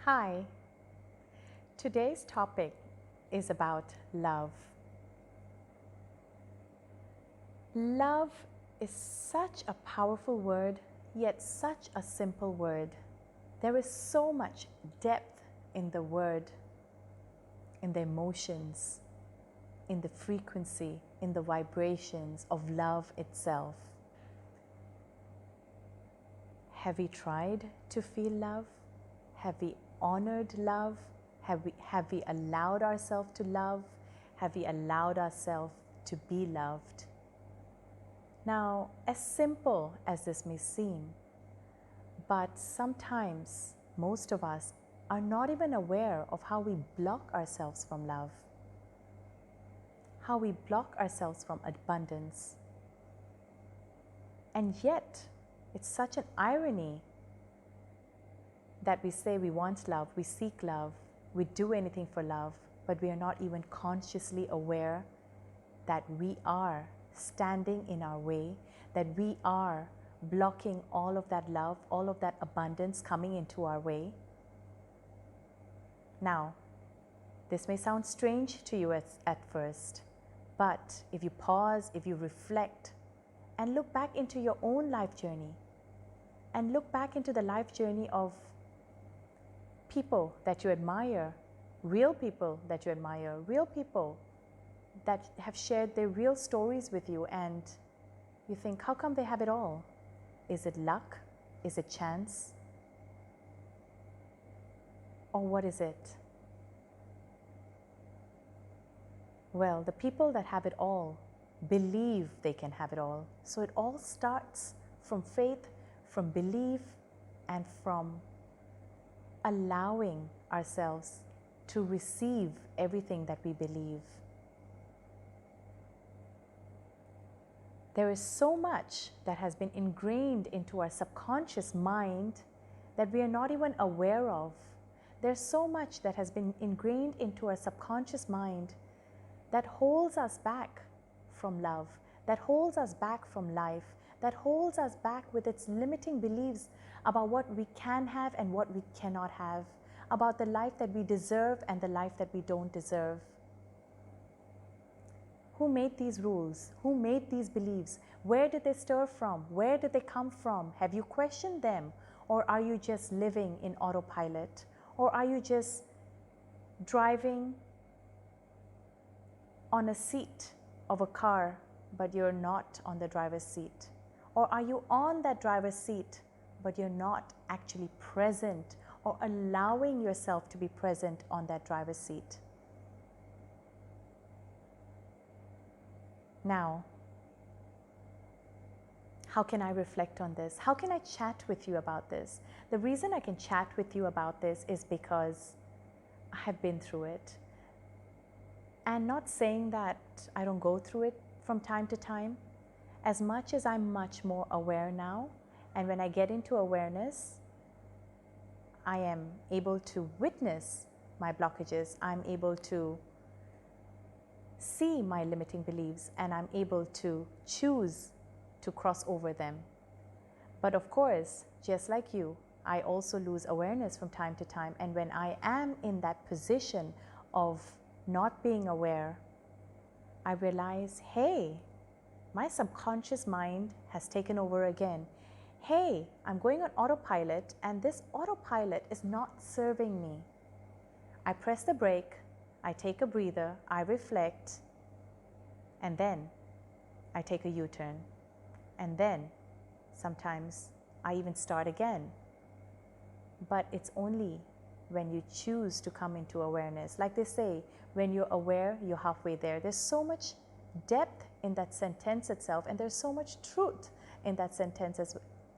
Hi, today's topic is about love. Love is such a powerful word, yet such a simple word. There is so much depth in the word, in the emotions, in the frequency, in the vibrations of love itself. Have we tried to feel love? Have we honored love? Have we allowed ourselves to love? Have we allowed ourselves to be loved? Now, as simple as this may seem, but sometimes most of us are not even aware of how we block ourselves from love, how we block ourselves from abundance. And yet, it's such an irony that we say we want love, we seek love, we do anything for love, but we are not even consciously aware that we are standing in our way, that we are blocking all of that love, all of that abundance coming into our way. Now, this may sound strange to you at first, but if you pause, if you reflect, and look back into your own life journey, and look back into the life journey of people that you admire, real people that you admire, real people that have shared their real stories with you, and you think, how come they have it all? Is it luck? Is it chance? Or what is it? Well, the people that have it all believe they can have it all. So it all starts from faith, from belief, and from allowing ourselves to receive everything that we believe. There is so much that has been ingrained into our subconscious mind that we are not even aware of. There's so much that has been ingrained into our subconscious mind that holds us back from love, that holds us back from life, that holds us back with its limiting beliefs about what we can have and what we cannot have, about the life that we deserve and the life that we don't deserve. Who made these rules? Who made these beliefs? Where did they stir from? Where did they come from? Have you questioned them? Or are you just living in autopilot? Or are you just driving on a seat of a car, but you're not on the driver's seat? Or are you on that driver's seat, but you're not actually present or allowing yourself to be present on that driver's seat? Now, how can I reflect on this? How can I chat with you about this? The reason I can chat with you about this is because I have been through it. And not saying that I don't go through it from time to time, as much as I'm much more aware now. And when I get into awareness, I am able to witness my blockages. I'm able to see my limiting beliefs, and I'm able to choose to cross over them. But of course, just like you, I also lose awareness from time to time. And when I am in that position of not being aware, I realize, hey, my subconscious mind has taken over again. Hey, I'm going on autopilot, and this autopilot is not serving me. I press the brake, I take a breather, I reflect, and then I take a U-turn. And then sometimes I even start again. But it's only when you choose to come into awareness. Like they say, when you're aware, you're halfway there. There's so much depth in that sentence itself, and there's so much truth in that sentence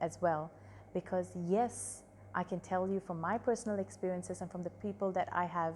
as well. Because yes, I can tell you from my personal experiences and from the people that I have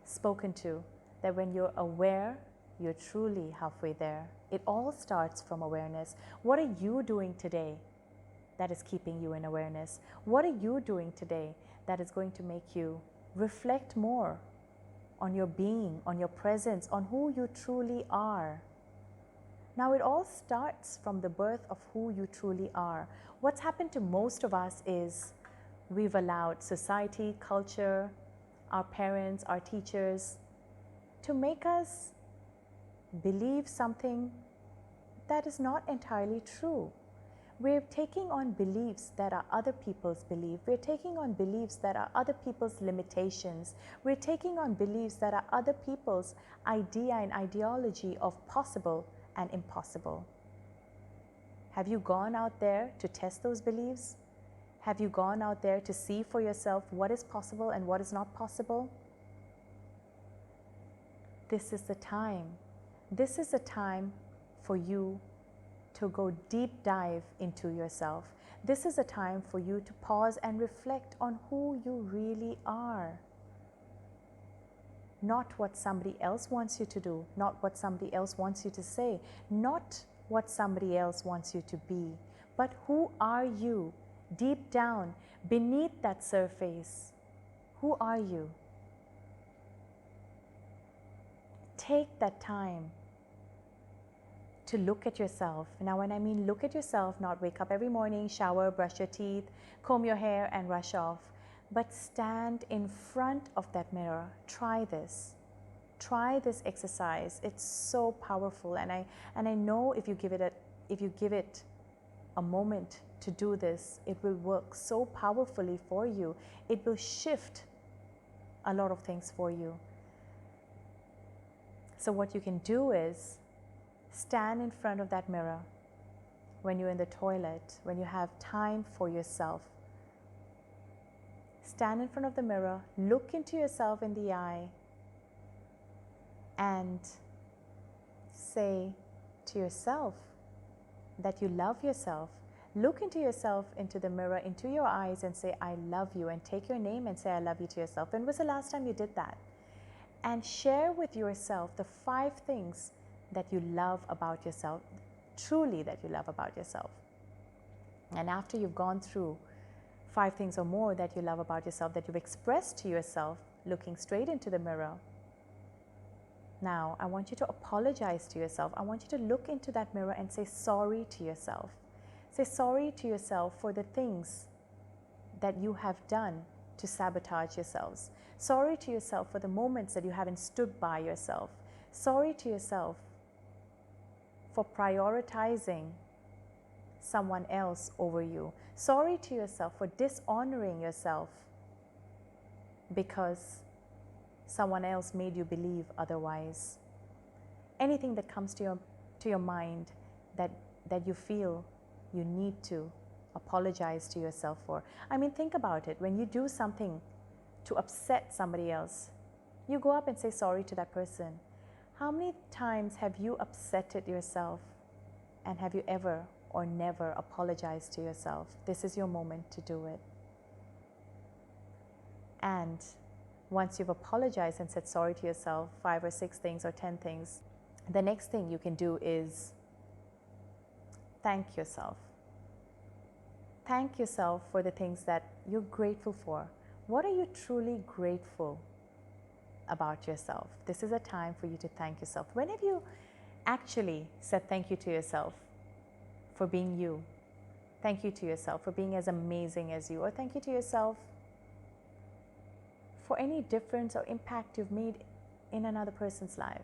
spoken to, that when you're aware, you're truly halfway there. It all starts from awareness. What are you doing today that is keeping you in awareness? What are you doing today that is going to make you reflect more on your being, on your presence, on who you truly are? Now, it all starts from the birth of who you truly are. What's happened to most of us is we've allowed society, culture, our parents, our teachers to make us believe something that is not entirely true. We're taking on beliefs that are other people's beliefs. We're taking on beliefs that are other people's limitations. We're taking on beliefs that are other people's idea and ideology of possible and impossible. Have you gone out there to test those beliefs? Have you gone out there to see for yourself what is possible and what is not possible? This is the time. This is the time for you to go deep dive into yourself. This is a time for you to pause and reflect on who you really are. Not what somebody else wants you to do, not what somebody else wants you to say, not what somebody else wants you to be, but who are you deep down beneath that surface? Who are you? Take that time to look at yourself. Now, when I mean look at yourself, not wake up every morning, shower, brush your teeth, comb your hair and rush off, but stand in front of that mirror. Try this. Try this exercise. It's so powerful, and I know if you give it a moment to do this, it will work so powerfully for you. It will shift a lot of things for you. So what you can do is stand in front of that mirror when you're in the toilet, when you have time for yourself. Stand in front of the mirror, look into yourself in the eye, and say to yourself that you love yourself. Look into yourself, into the mirror, into your eyes, and say, I love you, and take your name and say, I love you to yourself. When was the last time you did that? And share with yourself the 5 things that you love about yourself, truly that you love about yourself. And after you've gone through 5 things or more that you love about yourself, that you've expressed to yourself, looking straight into the mirror, now I want you to apologize to yourself. I want you to look into that mirror and say sorry to yourself. Say sorry to yourself for the things that you have done to sabotage yourselves. Sorry to yourself for the moments that you haven't stood by yourself. Sorry to yourself for prioritizing someone else over you. Sorry to yourself for dishonoring yourself because someone else made you believe otherwise. Anything that comes to your mind that you feel you need to apologize to yourself for. I mean, think about it. When you do something to upset somebody else, you go up and say sorry to that person. How many times have you upsetted yourself, and have you ever or never apologized to yourself? This is your moment to do it. And once you've apologized and said sorry to yourself, 5 or 6 things or 10 things, the next thing you can do is thank yourself. Thank yourself for the things that you're grateful for. What are you truly grateful about yourself? This is a time for you to thank yourself. When have you actually said thank you to yourself for being you? Thank you to yourself for being as amazing as you, or thank you to yourself for any difference or impact you've made in another person's life.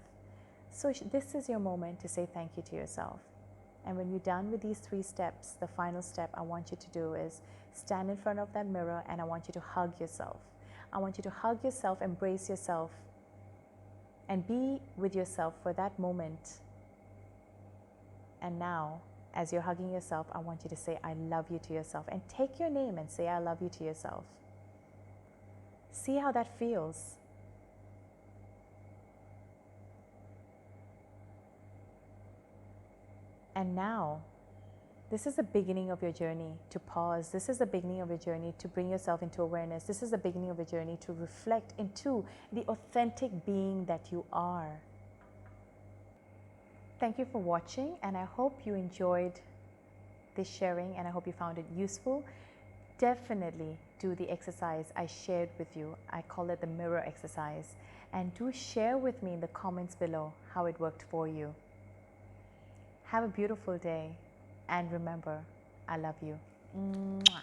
So this is your moment to say thank you to yourself. And when you're done with these 3 steps, the final step I want you to do is stand in front of that mirror, and I want you to hug yourself. I want you to hug yourself, embrace yourself, and be with yourself for that moment. And now, as you're hugging yourself, I want you to say, I love you to yourself, and take your name and say, I love you to yourself. See how that feels. And now, this is the beginning of your journey to pause. This is the beginning of your journey to bring yourself into awareness. This is the beginning of your journey to reflect into the authentic being that you are. Thank you for watching, and I hope you enjoyed this sharing, and I hope you found it useful. Definitely do the exercise I shared with you. I call it the mirror exercise. And do share with me in the comments below how it worked for you. Have a beautiful day, and remember, I love you. Mwah.